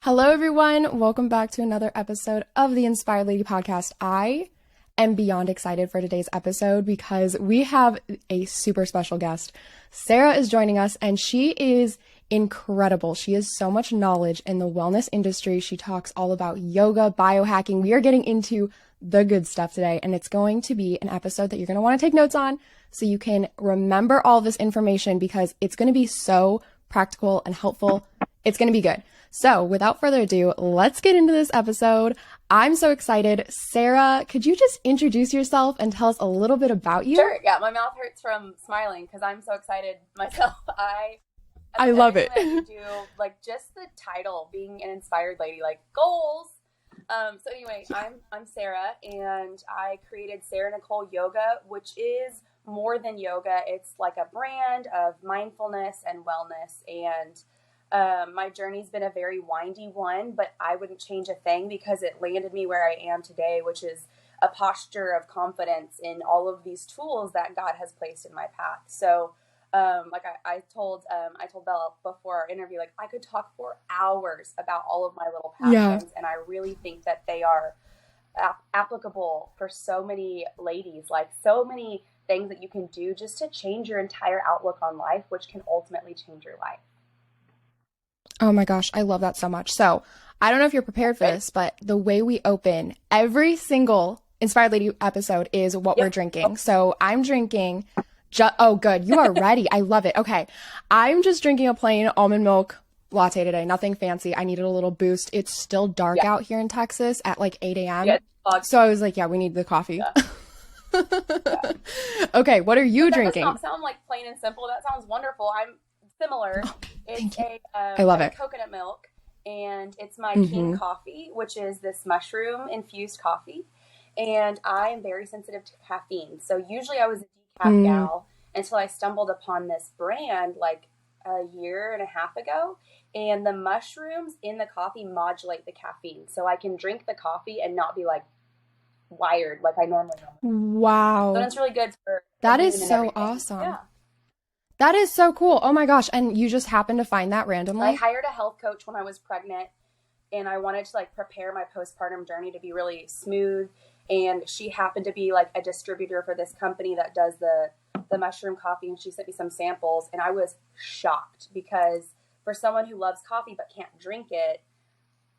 Hello, everyone. Welcome back to another episode of the Inspired Lady podcast. I am beyond excited for today's episode because we have a super special guest. Sara is joining us, and she is incredible. She has so much knowledge in the wellness industry. She talks all about yoga, biohacking. We are getting into the good stuff today, and it's going to be an episode that you're going to want to take notes on so you can remember all this information because it's going to be so practical and helpful. It's going to be good. So without further ado, let's get into this episode. I'm so excited. Sara, could you just introduce yourself and tell us a little bit about you? Sure. Yeah, my mouth hurts from smiling because I'm so excited myself. I love it. I do like just the title, being an inspired lady, like goals. So anyway, I'm Sara, and I created Sara Nicole Yoga, which is more than yoga. It's like a brand of mindfulness and wellness, and my journey's been a very windy one, but I wouldn't change a thing because it landed me where I am today, which is a posture of confidence in all of these tools that God has placed in my path. So, I told Bella before our interview, like I could talk for hours about all of my little passions, and I really think that they are applicable for so many ladies, like so many things that you can do just to change your entire outlook on life, which can ultimately change your life. Oh my gosh, I love that so much. So I don't know if you're prepared for this, but the way we open every single Inspired Lady episode is what we're drinking. So I'm drinking, oh good, you are ready. I love it. Okay, I'm just drinking a plain almond milk latte today, nothing fancy. I needed a little boost. It's still dark out here in Texas at like 8 a.m. So I was like, yeah, we need the coffee. Okay, what are you drinking? That does not sound like plain and simple. That sounds wonderful. I'm similar. It's I love it. Coconut milk, and it's my King coffee, which is this mushroom infused coffee. And I am very sensitive to caffeine. So usually I was a decaf gal until I stumbled upon this brand like a year and a half ago. And the mushrooms in the coffee modulate the caffeine. So I can drink the coffee and not be like wired like I normally am. Wow. So it's really good for that is so awesome. Yeah. That is so cool. Oh my gosh. And you just happened to find that randomly? I hired a health coach when I was pregnant, and I wanted to like prepare my postpartum journey to be really smooth. And she happened to be like a distributor for this company that does the mushroom coffee. And she sent me some samples, and I was shocked because for someone who loves coffee but can't drink it,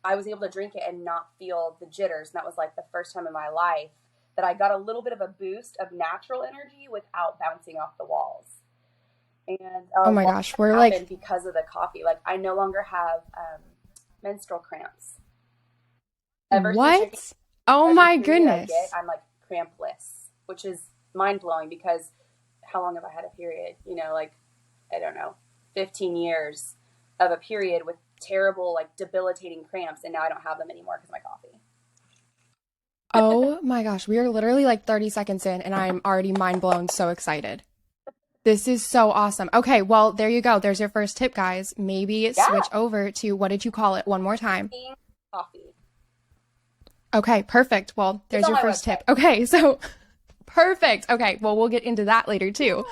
I was able to drink it and not feel the jitters. And that was like the first time in my life that I got a little bit of a boost of natural energy without bouncing off the walls. And oh my gosh, we're like, because of the coffee, like I no longer have menstrual cramps. What? Oh my goodness. I'm like crampless, which is mind blowing because how long have I had a period? You know, like, I don't know, 15 years of a period with terrible, like debilitating cramps. And now I don't have them anymore because of my coffee. Oh my gosh. We are literally like 30 seconds in and I'm already mind blown. So excited. This is so awesome. Okay, well, there you go. There's your first tip, guys. Maybe switch over to, what did you call it? One more time. King coffee. Okay, perfect. Well, there's your first tip. Okay, so perfect. Okay, well, we'll get into that later too.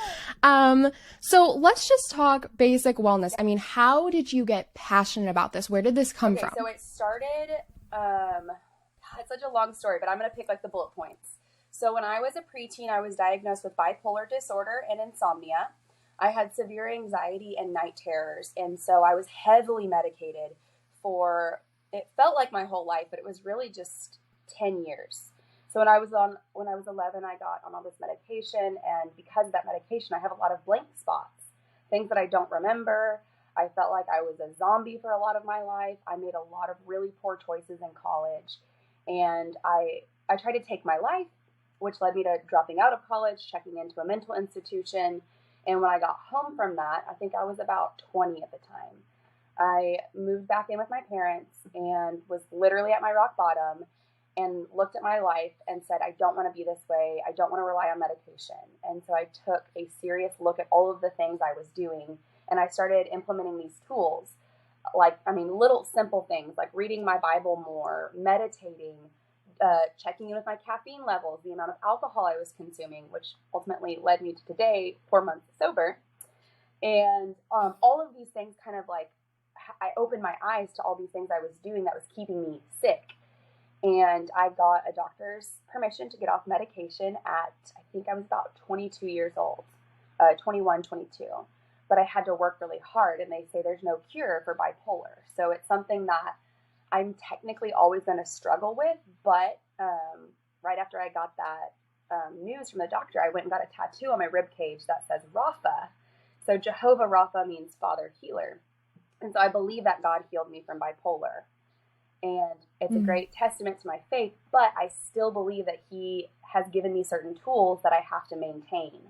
So let's just talk basic wellness. I mean, how did you get passionate about this? Where did this come from? So it started, it's such a long story, but I'm going to pick like the bullet points. So when I was a preteen, I was diagnosed with bipolar disorder and insomnia. I had severe anxiety and night terrors. And so I was heavily medicated for, it felt like my whole life, but it was really just 10 years. So when I was 11, I got on all this medication. And because of that medication, I have a lot of blank spots, things that I don't remember. I felt like I was a zombie for a lot of my life. I made a lot of really poor choices in college. And I tried to take my life, which led me to dropping out of college, checking into a mental institution. And when I got home from that, I think I was about 20 at the time, I moved back in with my parents and was literally at my rock bottom and looked at my life and said, I don't want to be this way. I don't want to rely on medication. And so I took a serious look at all of the things I was doing, and I started implementing these tools. Little simple things like reading my Bible more, meditating, checking in with my caffeine levels, the amount of alcohol I was consuming, which ultimately led me to today, 4 months sober. And all of these things kind of like I opened my eyes to all these things I was doing that was keeping me sick. And I got a doctor's permission to get off medication at, I think I was about 22 years old, 21, 22. But I had to work really hard, and they say there's no cure for bipolar. So it's something that I'm technically always going to struggle with. But right after I got that news from the doctor, I went and got a tattoo on my rib cage that says Rapha. So Jehovah Rapha means Father Healer. And so I believe that God healed me from bipolar. And it's a great testament to my faith, but I still believe that he has given me certain tools that I have to maintain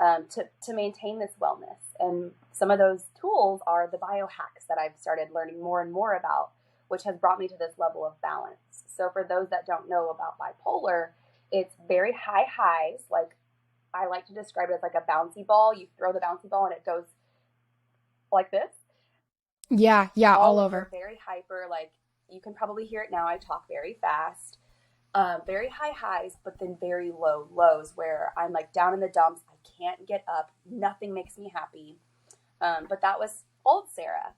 to maintain this wellness. And some of those tools are the biohacks that I've started learning more and more about, which has brought me to this level of balance. So for those that don't know about bipolar, it's very high highs. Like, I like to describe it as like a bouncy ball. You throw the bouncy ball and it goes like this. Yeah, all over. Very hyper, like, you can probably hear it now. I talk very fast, very high highs, but then very low lows where I'm like down in the dumps. I can't get up. Nothing makes me happy. But that was old Sarah.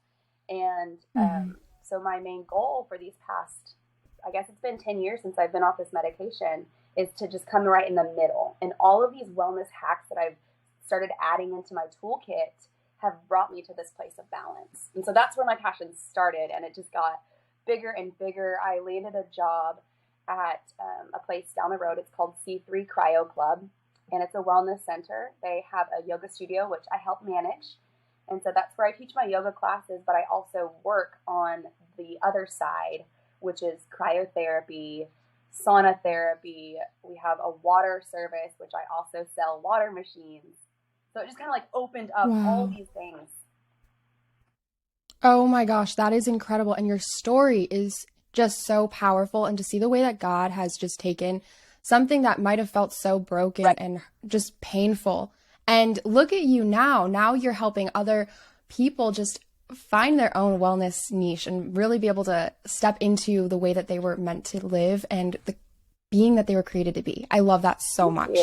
And so my main goal for these past, I guess it's been 10 years since I've been off this medication, is to just come right in the middle. And all of these wellness hacks that I've started adding into my toolkit have brought me to this place of balance. And so that's where my passion started. And it just got bigger and bigger. I landed a job at a place down the road. It's called C3 Cryo Club, and it's a wellness center. They have a yoga studio, which I help manage. And so that's where I teach my yoga classes, but I also work on the other side, which is cryotherapy, sauna therapy. We have a water service, which I also sell water machines. So it just kind of like opened up all these things. Oh my gosh, that is incredible. And your story is just so powerful. And to see the way that God has just taken something that might have felt so broken and just painful. And look at you now. Now you're helping other people just find their own wellness niche and really be able to step into the way that they were meant to live and the being that they were created to be. I love that so much.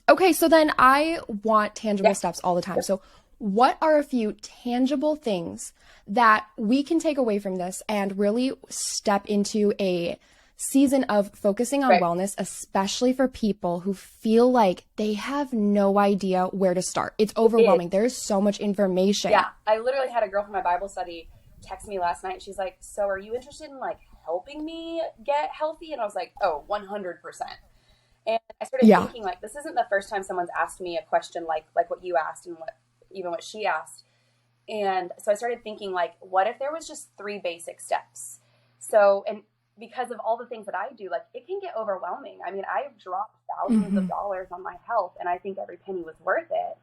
Okay, so then I want tangible steps all the time. So what are a few tangible things that we can take away from this and really step into a season of focusing on wellness, especially for people who feel like they have no idea where to start? It's overwhelming. There's so much information. Yeah, I literally had a girl from my Bible study text me last night. She's like, so are you interested in like helping me get healthy? And I was like, oh, 100%. And I started thinking, like, this isn't the first time someone's asked me a question like what you asked and what she asked. And so I started thinking, like, what if there was just 3 basic steps? So, and because of all the things that I do, like, it can get overwhelming. I mean, I've dropped thousands of dollars on my health, and I think every penny was worth it.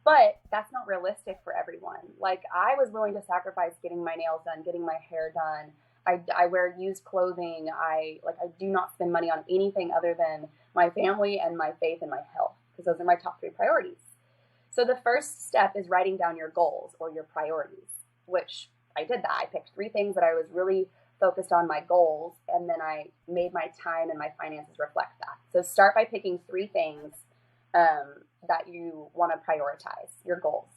But that's not realistic for everyone. Like, I was willing to sacrifice getting my nails done, getting my hair done. I wear used clothing. I do not spend money on anything other than my family and my faith and my health, because those are my top 3 priorities. So the first step is writing down your goals or your priorities, which I did that. I picked 3 things that I was really focused on, my goals, and then I made my time and my finances reflect that. So start by picking 3 things that you want to prioritize, your goals.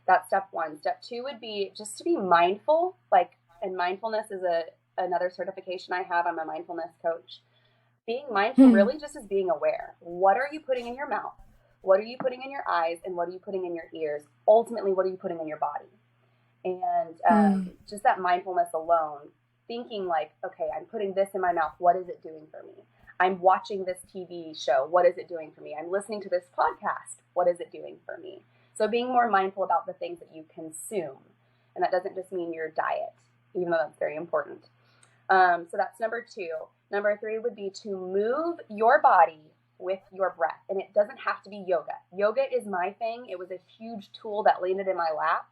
That's step 1. Step 2 would be just to be mindful, and mindfulness is another certification I have. I'm a mindfulness coach. Being mindful really just is being aware. What are you putting in your mouth? What are you putting in your eyes? And what are you putting in your ears? Ultimately, what are you putting in your body? And just that mindfulness alone, thinking like, okay, I'm putting this in my mouth. What is it doing for me? I'm watching this TV show. What is it doing for me? I'm listening to this podcast. What is it doing for me? So being more mindful about the things that you consume. And that doesn't just mean your diet, even though that's very important. So that's number 2. Number 3 would be to move your body with your breath. And it doesn't have to be yoga. Yoga is my thing. It was a huge tool that landed in my lap.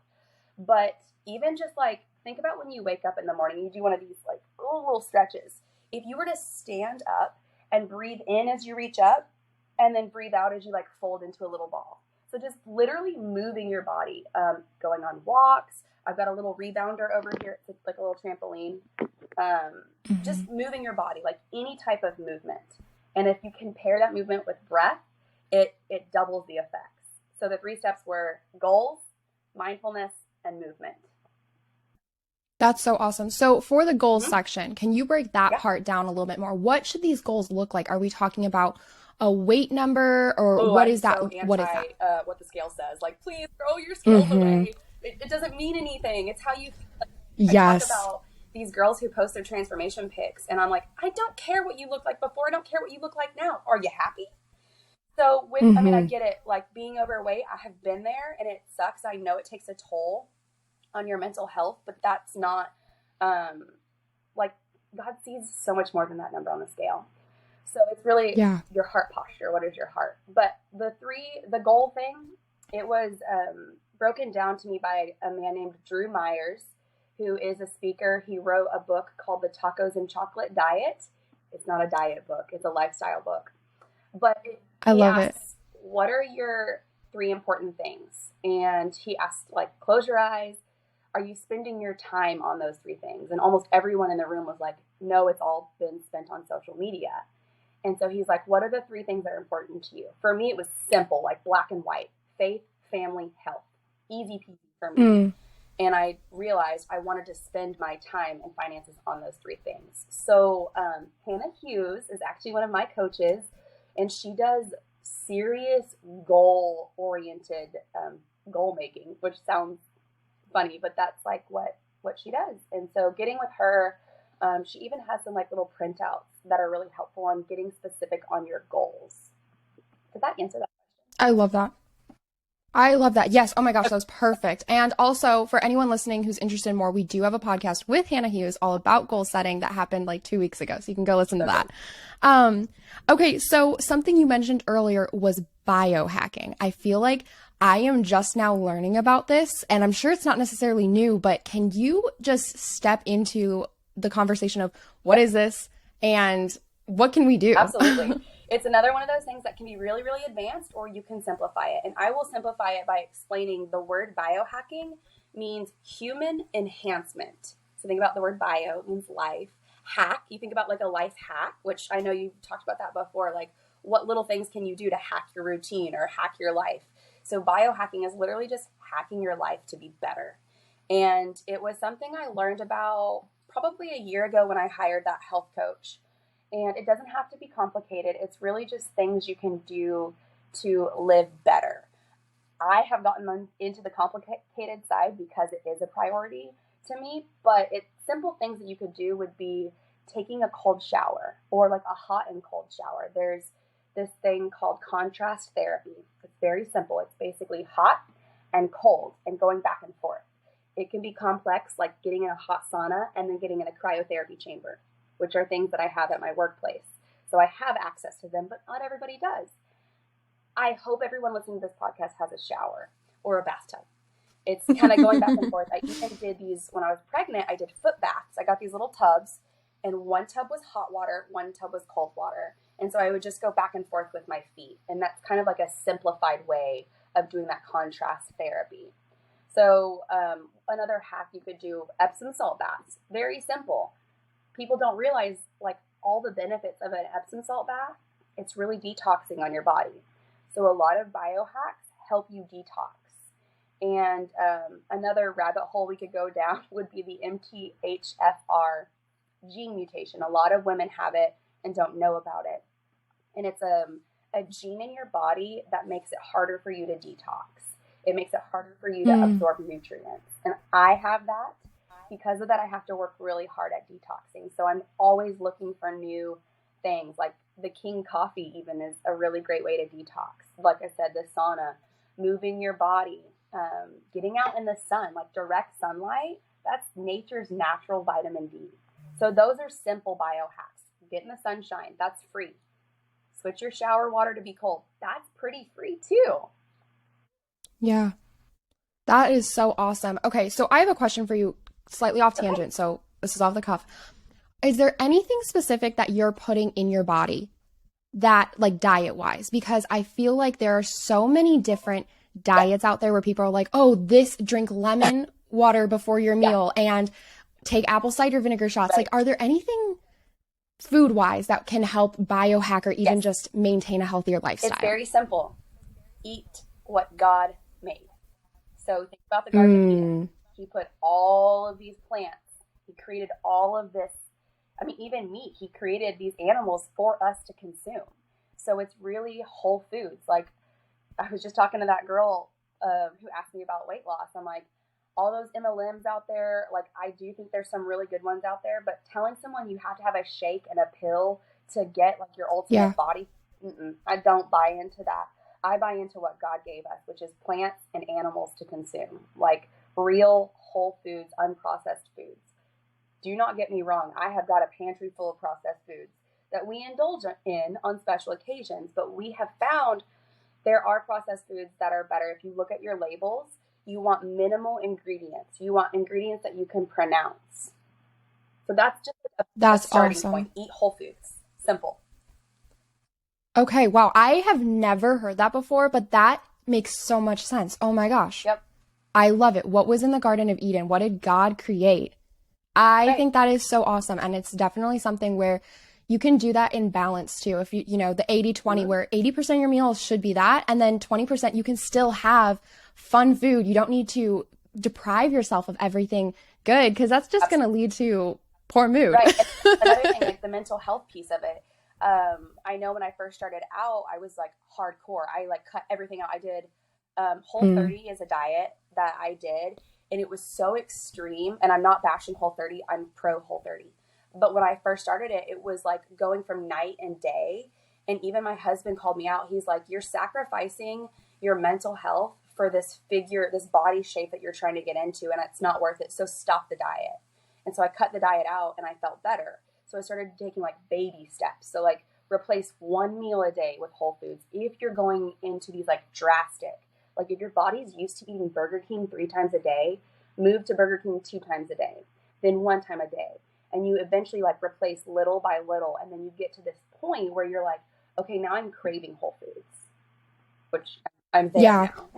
But even just like, think about when you wake up in the morning, you do one of these like little stretches. If you were to stand up and breathe in as you reach up and then breathe out as you like fold into a little ball. So just literally moving your body, going on walks. I've got a little rebounder over here. It's like a little trampoline. Just moving your body, like any type of movement. And if you can pair that movement with breath, it doubles the effects. So the 3 steps were goals, mindfulness, and movement. That's so awesome. So for the goals Hmm. section, can you break that Yeah. part down a little bit more? What should these goals look like? Are we talking about a weight number or Oh, what I'm is that? so What is that? anti what the scale says. Like, please throw your scales Mm-hmm. away. It doesn't mean anything. It's how you feel. Like, I talk Yes. about these girls who post their transformation pics, and I'm like, I don't care what you look like before. I don't care what you look like now. Are you happy? So with, I mean, I Mm-hmm. get it. Like being overweight, I have been there, and it sucks. I know it takes a toll on your mental health, but that's not um, like God sees so much more than that number on the scale. So it's really Yeah. your heart posture. What is your heart? But the goal thing, it was broken down to me by a man named Drew Myers, who is a speaker. He wrote a book called The Tacos and Chocolate Diet. It's not a diet book, it's a lifestyle book. But I he love it. asks, what are your three important things? And he asked, like, close your eyes. Are you spending your time on those three things? And almost everyone in the room was like, no, it's all been spent on social media. And so he's like, what are the three things that are important to you? For me, it was simple, like black and white: faith, family, health. Easy peasy for me. Mm. And I realized I wanted to spend my time and finances on those three things. So Hannah Hughes is actually one of my coaches, and she does serious goal-oriented goal making, which sounds funny, but that's like what she does. And so getting with her, she even has some like little printouts that are really helpful on getting specific on your goals. Did that answer that I love that. I love that. Yes. Oh my gosh, that was perfect. And also, for anyone listening who's interested in more, we do have a podcast with Hannah Hughes all about goal setting that happened like 2 weeks ago. So you can go listen to question? that. Um, okay. So something you mentioned earlier was biohacking. I feel like I am just now learning about this, and I'm sure it's not necessarily new, but can you just step into the conversation of what Yeah, is this and what can we do? absolutely. It's another one of those things that can be really, really advanced, or you can simplify it. And I will simplify it by explaining the word biohacking means human enhancement. So think about the word bio, it means life. Hack, you think about like a life hack, which I know you've talked about that before. Like, what little things can you do to hack your routine or hack your life? So biohacking is literally just hacking your life to be better. And it was something I learned about probably a year ago when I hired that health coach. And it doesn't have to be complicated. It's really just things you can do to live better. I have gotten into the complicated side because it is a priority to me, but it's simple things that you could do would be taking a cold shower, or like a hot and cold shower. There's this thing called contrast therapy. It's very simple. It's basically hot and cold and going back and forth. It can be complex, like getting in a hot sauna and then getting in a cryotherapy chamber, which are things that I have at my workplace. So I have access to them, but not everybody does. I hope everyone listening to this podcast has a shower or a bathtub. It's kind of going back and forth. I even did these when I was pregnant. I did foot baths. I got these little tubs, and one tub was hot water, one tub was cold water. And so I would just go back and forth with my feet. And that's kind of like a simplified way of doing that contrast therapy. So another hack you could do: Epsom salt baths. Very simple. People don't realize like all the benefits of an Epsom salt bath. It's really detoxing on your body. So a lot of biohacks help you detox. And another rabbit hole we could go down would be the MTHFR gene mutation. A lot of women have it and don't know about it. And it's a gene in your body that makes it harder for you to detox. It makes it harder for you to Mm. absorb nutrients. And I have that. Because of that, I have to work really hard at detoxing. So I'm always looking for new things. Like the King coffee even is a really great way to detox. Like I said, the sauna, moving your body, getting out in the sun, like direct sunlight, that's nature's natural vitamin D. So those are simple biohacks. Get in the sunshine, that's free. Switch your shower water to be cold, that's pretty free too. Yeah. That is so awesome. Okay, so I have a question for you, slightly off Okay. tangent. So this is off the cuff. Is there anything specific that you're putting in your body that, like diet wise? Because I feel like there are so many different Yeah. diets out there where people are like, oh, this drink lemon water before your Yeah. meal and take apple cider vinegar shots. Right. Like, are there anything food wise that can help biohack or even Yes. just maintain a healthier It's lifestyle? very simple. Eat what God made. So think about the Garden of Eden. Mm, He put all of these plants He created all of this. I mean, even meat, he created these animals for us to consume. So it's really whole foods. Like, I was just talking to that girl who asked me about weight loss. I'm like, all those MLMs out there, like, I do think there's some really good ones out there, but telling someone you have to have a shake and a pill to get like your ultimate body, I don't buy into that. I buy into what God gave us, which is plants and animals to consume, like real whole foods, unprocessed foods. Do not get me wrong. I have got a pantry full of processed foods that we indulge in on special occasions, but we have found there are processed foods that are better. If you look at your labels, you want minimal ingredients. You want ingredients that you can pronounce. So that's just a starting point. Eat whole foods. Simple. Okay, wow. I have never heard that before, but that makes so much sense. Oh my gosh. Yep. I love it. What was in the Garden of Eden? What did God create? I think that is so awesome. And it's definitely something where you can do that in balance too. If you know, the 80-20, where 80% of your meals should be that. And then 20%, you can still have fun food. You don't need to deprive yourself of everything good, because that's just going to lead to poor mood. Right. And another thing, like the mental health piece of it. I know when I first started out, I was like hardcore. I like cut everything out. I did Whole30 is a diet that I did, and it was so extreme. And I'm not bashing Whole30. I'm pro Whole30. But when I first started it, it was like going from night and day. And even my husband called me out. He's like, you're sacrificing your mental health for this figure, this body shape that you're trying to get into, and it's not worth it. So stop the diet. And so I cut the diet out, and I felt better. So I started taking like baby steps. So like replace one meal a day with whole foods. If you're going into these like drastic, like if your body's used to eating Burger King 3 times a day, move to Burger King 2 times a day, then 1 time a day. And you eventually like replace little by little. And then you get to this point where you're like, okay, now I'm craving whole foods, which I'm there now.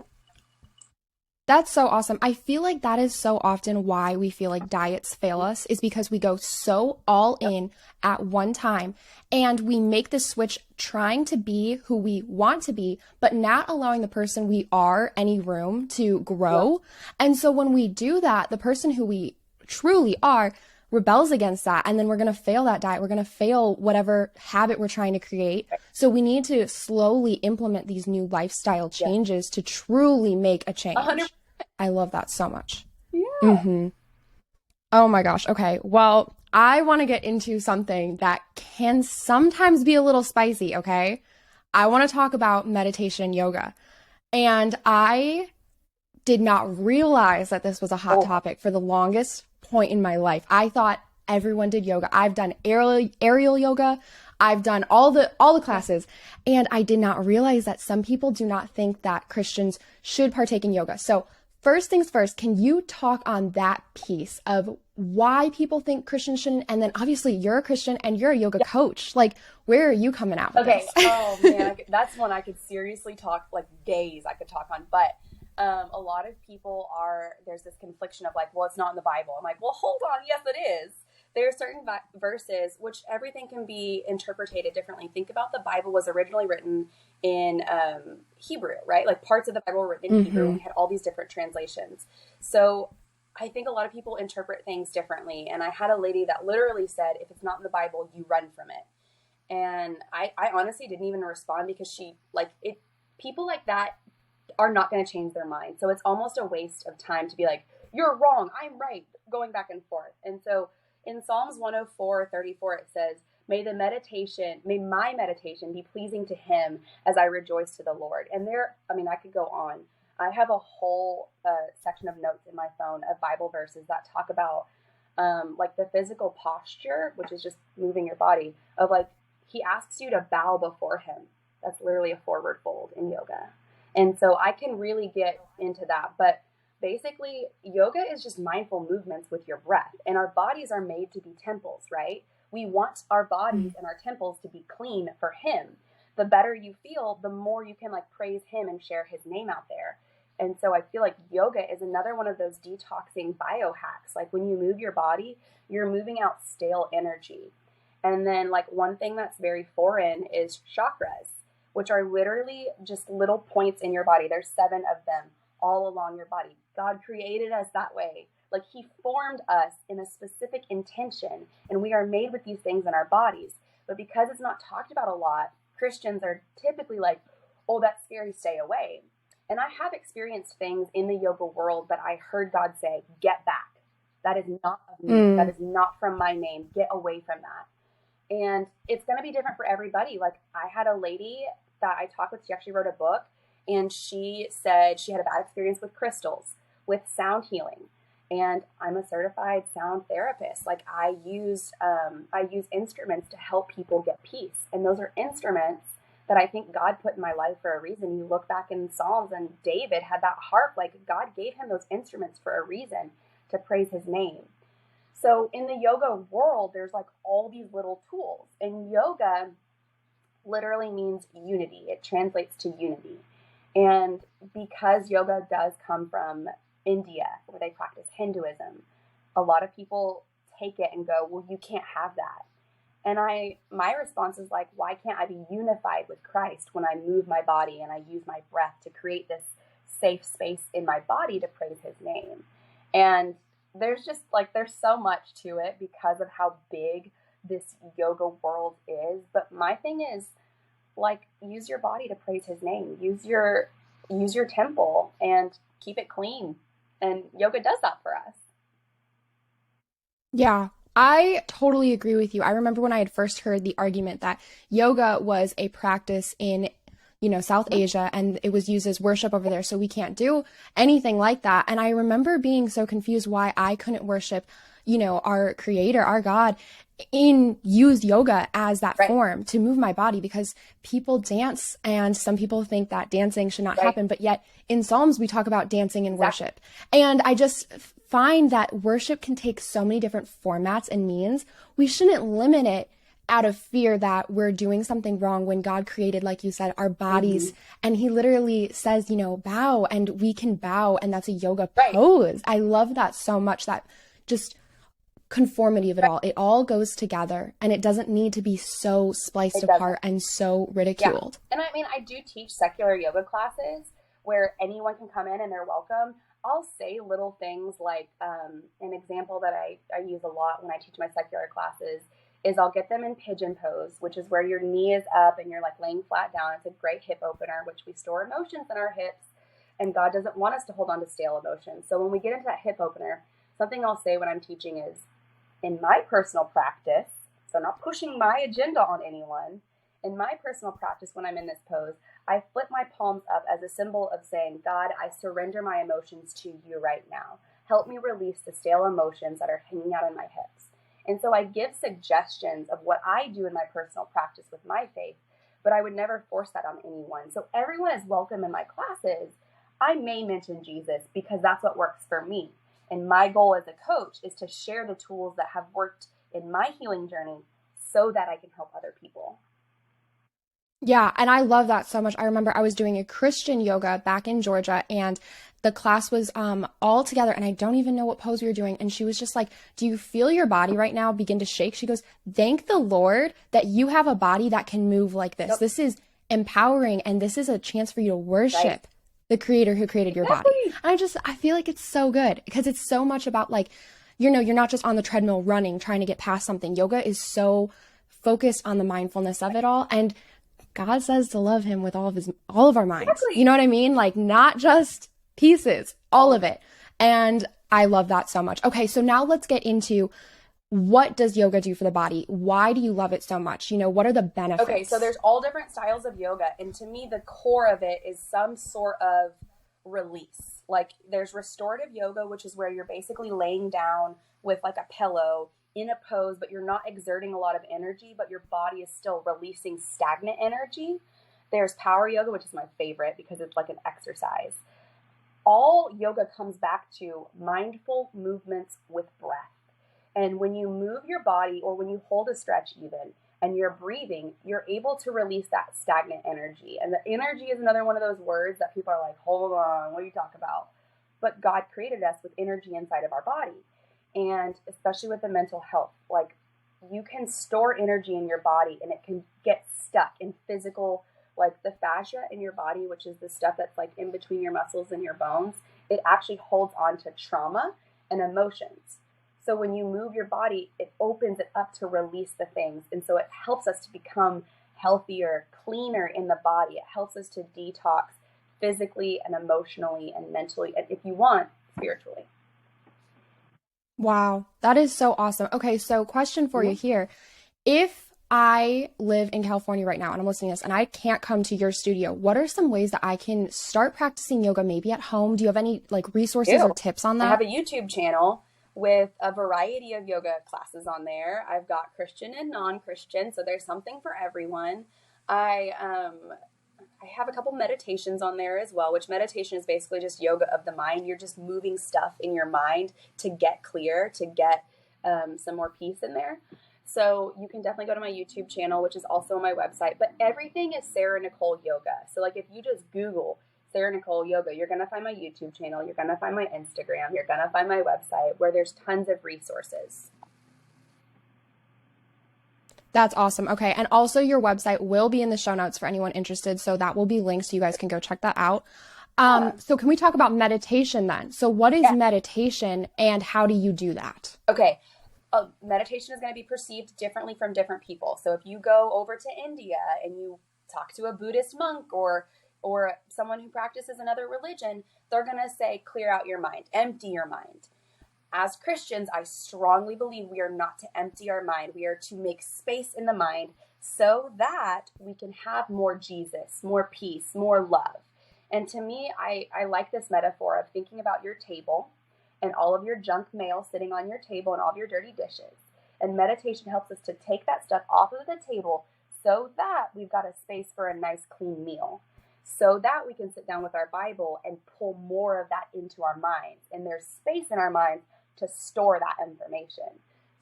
That's so awesome. I feel like that is so often why we feel like diets fail us, is because we go so all in at one time, and we make the switch trying to be who we want to be, but not allowing the person we are any room to grow. And so when we do that, the person who we truly are rebels against that, and then we're going to fail that diet. We're going to fail whatever habit we're trying to create. So we need to slowly implement these new lifestyle changes to truly make a change. 100%. I love that so much. Yeah. Oh my gosh. Okay. Well, I want to get into something that can sometimes be a little spicy. Okay. I want to talk about meditation and yoga. And I did not realize that this was a hot topic for the longest point in my life. I thought everyone did yoga. I've done aerial yoga. I've done all the classes, and I did not realize that some people do not think that Christians should partake in yoga. So first things first, can you talk on that piece of why people think Christians shouldn't? And then obviously you're a Christian and you're a yoga coach. Like, where are you coming out with this? Oh man, that's one I could seriously talk like days I could talk on. But a lot of people there's this confliction of like, well, it's not in the Bible. I'm like, well, hold on. Yes, it is. There are certain verses which everything can be interpreted differently. Think about the Bible was originally written in Hebrew, right? Like parts of the Bible were written in Hebrew, and we had all these different translations. So I think a lot of people interpret things differently. And I had a lady that literally said, if it's not in the Bible, you run from it. And I honestly didn't even respond, because people like that are not going to change their mind. So it's almost a waste of time to be like, you're wrong, I'm right, going back and forth. And so in Psalms 104:34, it says, may my meditation be pleasing to him as I rejoice to the Lord. And I could go on. I have a whole section of notes in my phone of Bible verses that talk about like the physical posture, which is just moving your body, of like, he asks you to bow before him. That's literally a forward fold in yoga. And so I can really get into that. But basically, yoga is just mindful movements with your breath. And our bodies are made to be temples, right? We want our bodies and our temples to be clean for him. The better you feel, the more you can like praise him and share his name out there. And so I feel like yoga is another one of those detoxing biohacks. Like when you move your body, you're moving out stale energy. And then like one thing that's very foreign is chakras, which are literally just little points in your body. There's 7 of them all along your body. God created us that way. Like he formed us in a specific intention, and we are made with these things in our bodies. But because it's not talked about a lot, Christians are typically like, oh, that's scary, stay away. And I have experienced things in the yoga world that I heard God say, get back. That is not of me. That is not from my name. Get away from that. And it's going to be different for everybody. Like I had a lady that I talked with, she actually wrote a book, and she said she had a bad experience with crystals, with sound healing. And I'm a certified sound therapist. Like I use instruments to help people get peace. And those are instruments that I think God put in my life for a reason. You look back in Psalms, and David had that harp. Like God gave him those instruments for a reason, to praise his name. So in the yoga world, there's like all these little tools. And yoga literally means unity. It translates to unity. And because yoga does come from India, where they practice Hinduism, a lot of people take it and go, well, you can't have that. And my response is like, why can't I be unified with Christ when I move my body and I use my breath to create this safe space in my body to praise his name? And there's just like, there's so much to it because of how big this yoga world is. But my thing is like, use your body to praise his name, use your temple and keep it clean. And yoga does that for us. Yeah, I totally agree with you. I remember when I had first heard the argument that yoga was a practice in, South Asia, and it was used as worship over there, so we can't do anything like that. And I remember being so confused why I couldn't worship, our creator, our God, use yoga as that form to move my body, because people dance and some people think that dancing should not happen. But yet in Psalms, we talk about dancing and worship. And I just find that worship can take so many different formats and means. We shouldn't limit it out of fear that we're doing something wrong when God created, like you said, our bodies. And he literally says, bow, and we can bow. And that's a yoga pose. I love that so much, that just conformity of it all. It all goes together, and it doesn't need to be so spliced apart and so ridiculed. Yeah. And I mean, I do teach secular yoga classes where anyone can come in and they're welcome. I'll say little things like an example that I use a lot when I teach my secular classes is I'll get them in pigeon pose, which is where your knee is up and you're like laying flat down. It's a great hip opener, which we store emotions in our hips, and God doesn't want us to hold on to stale emotions. So when we get into that hip opener, something I'll say when I'm teaching is, in my personal practice, so not pushing my agenda on anyone, in my personal practice when I'm in this pose, I flip my palms up as a symbol of saying, God, I surrender my emotions to you right now. Help me release the stale emotions that are hanging out in my hips. And so I give suggestions of what I do in my personal practice with my faith, but I would never force that on anyone. So everyone is welcome in my classes. I may mention Jesus because that's what works for me. And my goal as a coach is to share the tools that have worked in my healing journey so that I can help other people. Yeah, and I love that so much. I remember I was doing a Christian yoga back in Georgia, and the class was all together, and I don't even know what pose we were doing. And she was just like, do you feel your body right now begin to shake? She goes, thank the Lord that you have a body that can move like this. Yep. This is empowering, and this is a chance for you to worship the creator who created your body. And I feel like it's so good because it's so much about like, you're not just on the treadmill running, trying to get past something. Yoga is so focused on the mindfulness of it all. And God says to love him with all of our minds. Exactly. You know what I mean? Like not just pieces, all of it. And I love that so much. Okay, so now let's get into, what does yoga do for the body? Why do you love it so much? What are the benefits? Okay, so there's all different styles of yoga. And to me, the core of it is some sort of release. Like there's restorative yoga, which is where you're basically laying down with like a pillow in a pose, but you're not exerting a lot of energy, but your body is still releasing stagnant energy. There's power yoga, which is my favorite because it's like an exercise. All yoga comes back to mindful movements with breath. And when you move your body, or when you hold a stretch even, and you're breathing, you're able to release that stagnant energy. And the energy is another one of those words that people are like, hold on, what are you talking about? But God created us with energy inside of our body. And especially with the mental health, like you can store energy in your body and it can get stuck in physical, like the fascia in your body, which is the stuff that's like in between your muscles and your bones. It actually holds on to trauma and emotions. So when you move your body, it opens it up to release the things. And so it helps us to become healthier, cleaner in the body. It helps us to detox physically and emotionally and mentally, and if you want, spiritually. Wow, that is so awesome. Okay, so question for you Mhm. here. If I live in California right now and I'm listening to this and I can't come to your studio, what are some ways that I can start practicing yoga maybe at home? Do you have any like resources Ew. or tips on I have that? a YouTube channel with a variety of yoga classes on there. I've got Christian and non-Christian, so there's something for everyone. I have a couple meditations on there as well, which meditation is basically just yoga of the mind. You're just moving stuff in your mind to get clear, to get some more peace in there. So you can definitely go to my YouTube channel, which is also on my website. But everything is Sara Nicole Yoga. So like if you just Google Sara Nicole Yoga, you're going to find my YouTube channel. You're going to find my Instagram. You're going to find my website where there's tons of resources. That's awesome. Okay. And also your website will be in the show notes for anyone interested. So that will be linked so you guys can go check that out. Yeah. So can we talk about meditation then? So what is Yeah. meditation and how do you do that? Okay. Meditation is going to be perceived differently from different people. So if you go over to India and you talk to a Buddhist monk or someone who practices another religion, they're going to say clear out your mind, empty your mind. As Christians, I strongly believe we are not to empty our mind. We are to make space in the mind so that we can have more Jesus, more peace, more love. And to me, I like this metaphor of thinking about your table and all of your junk mail sitting on your table and all of your dirty dishes. And meditation helps us to take that stuff off of the table so that we've got a space for a nice, clean meal. So that we can sit down with our Bible and pull more of that into our minds. And there's space in our minds to store that information.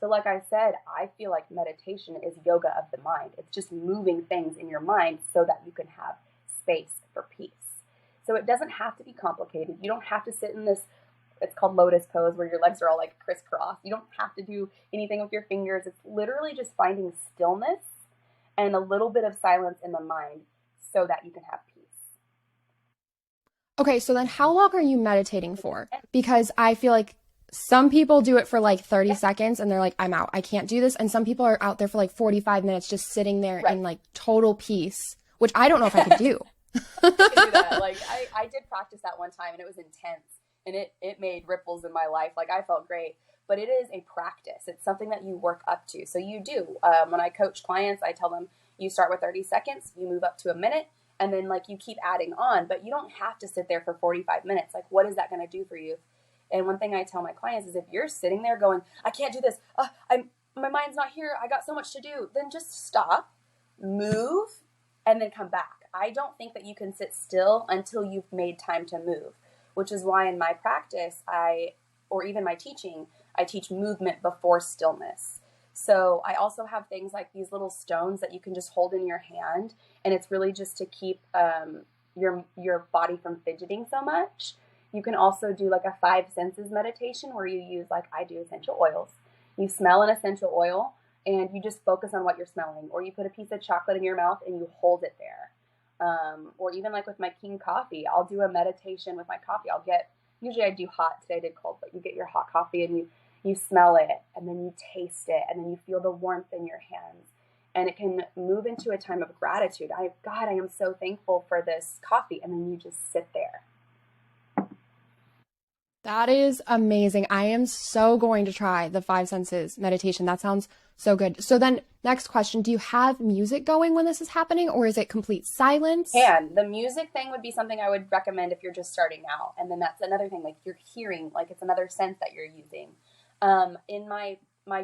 So like I said, I feel like meditation is yoga of the mind. It's just moving things in your mind so that you can have space for peace. So it doesn't have to be complicated. You don't have to sit in this, it's called lotus pose, where your legs are all like crisscross. You don't have to do anything with your fingers. It's literally just finding stillness and a little bit of silence in the mind so that you can have peace. Okay. So then how long are you meditating for? Because I feel like some people do it for like 30 seconds and they're like, I'm out. I can't do this. And some people are out there for like 45 minutes just sitting there Right. in like total peace, which I don't know if I could do. I could do that. Like I did practice that one time and it was intense and it made ripples in my life. Like I felt great, but it is a practice. It's something that you work up to. So you do. When I coach clients, I tell them you start with 30 seconds, you move up to a minute, and then like you keep adding on, but you don't have to sit there for 45 minutes. Like what is that going to do for you? And one thing I tell my clients is if you're sitting there going, I can't do this. My mind's not here. I got so much to do. Then just stop, move, and then come back. I don't think that you can sit still until you've made time to move, which is why in my practice, or even my teaching, I teach movement before stillness. So I also have things like these little stones that you can just hold in your hand, and it's really just to keep your body from fidgeting so much. You can also do like a 5 senses meditation where you use, like I do, essential oils. You smell an essential oil and you just focus on what you're smelling, or you put a piece of chocolate in your mouth and you hold it there. Or even like with my King coffee, I'll do a meditation with my coffee. Usually I do hot, today I did cold, but you get your hot coffee and you smell it and then you taste it and then you feel the warmth in your hands. And it can move into a time of gratitude. God, I am so thankful for this coffee. And then you just sit there. That is amazing. I am so going to try the 5 senses meditation. That sounds so good. So then next question, do you have music going when this is happening or is it complete silence? And the music thing would be something I would recommend if you're just starting out. And then that's another thing, like you're hearing, like it's another sense that you're using. In my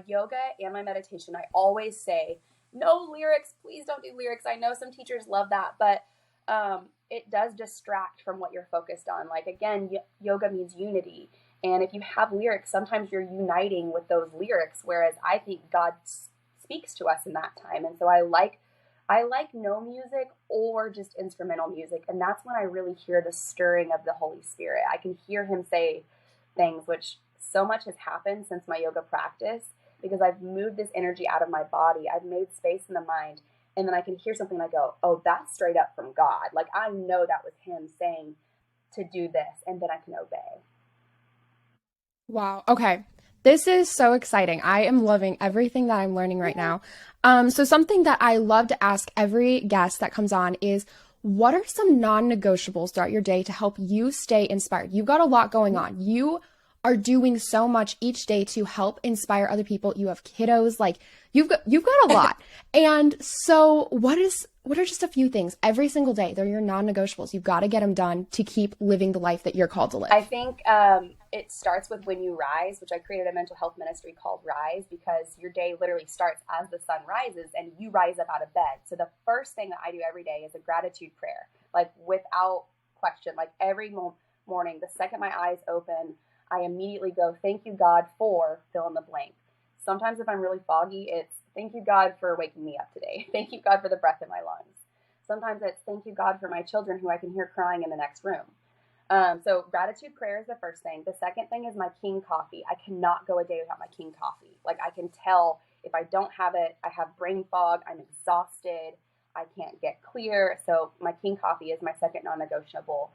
yoga and my meditation, I always say, no lyrics, please don't do lyrics. I know some teachers love that, but it does distract from what you're focused on. Like again, yoga means unity. And if you have lyrics, sometimes you're uniting with those lyrics, whereas I think God speaks to us in that time. And so I like no music or just instrumental music. And that's when I really hear the stirring of the Holy Spirit. I can hear him say things, which so much has happened since my yoga practice because I've moved this energy out of my body. I've made space in the mind. And then I can hear something and I go, oh, that's straight up from God. Like I know that was him saying to do this, and then I can obey. Wow. Okay. This is so exciting. I am loving everything that I'm learning right now. So something that I love to ask every guest that comes on is, what are some non-negotiables throughout your day to help you stay inspired? You've got a lot going on. You are doing so much each day to help inspire other people. You have kiddos, like you've got a lot. And so what are just a few things every single day? They're your non-negotiables. You've got to get them done to keep living the life that you're called to live. I think it starts with when you rise, which I created a mental health ministry called Rise, because your day literally starts as the sun rises and you rise up out of bed. So the first thing that I do every day is a gratitude prayer, like without question. Like every morning, the second my eyes open, I immediately go, thank you, God, for fill in the blank. Sometimes if I'm really foggy, it's thank you, God, for waking me up today. Thank you, God, for the breath in my lungs. Sometimes it's thank you, God, for my children who I can hear crying in the next room. So gratitude prayer is the first thing. The second thing is my King coffee. I cannot go a day without my King coffee. Like I can tell if I don't have it, I have brain fog, I'm exhausted, I can't get clear. So my King coffee is my second non-negotiable.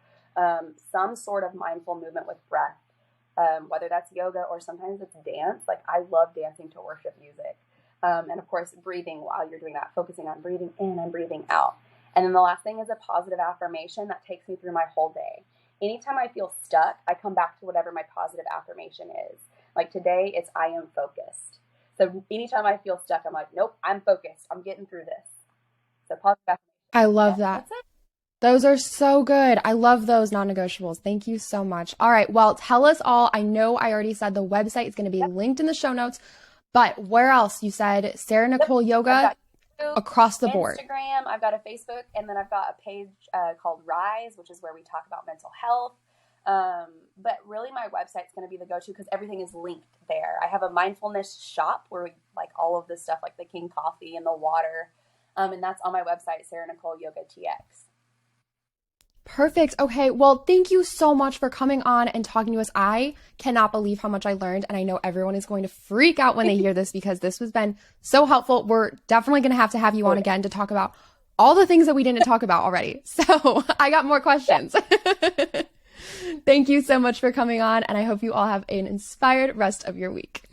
Some sort of mindful movement with breath, whether that's yoga or sometimes it's dance. Like I love dancing to worship music. And of course, breathing while you're doing that, focusing on breathing in and breathing out. And then the last thing is a positive affirmation that takes me through my whole day. Anytime I feel stuck, I come back to whatever my positive affirmation is. Like today, it's I am focused. So anytime I feel stuck, I'm like, nope, I'm focused. I'm getting through this. So positive affirmation. I love Yeah, that. that's it. Those are so good. I love those non-negotiables. Thank you so much. All right. Well, tell us all. I know I already said the website is going to be Yep. linked in the show notes, but where else? You said Sara Yep. Nicole I've Yoga got YouTube, across the board. Instagram, I've got a Facebook, and then I've got a page called Rise, which is where we talk about mental health. But really my website's going to be the go-to because everything is linked there. I have a mindfulness shop where we like all of this stuff, like the King coffee and the water. And that's on my website, Sara Nicole Yoga TX. Perfect. Okay. Well, thank you so much for coming on and talking to us. I cannot believe how much I learned. And I know everyone is going to freak out when they hear this because this has been so helpful. We're definitely going to have you on again to talk about all the things that we didn't talk about already. So I got more questions. Thank you so much for coming on. And I hope you all have an inspired rest of your week.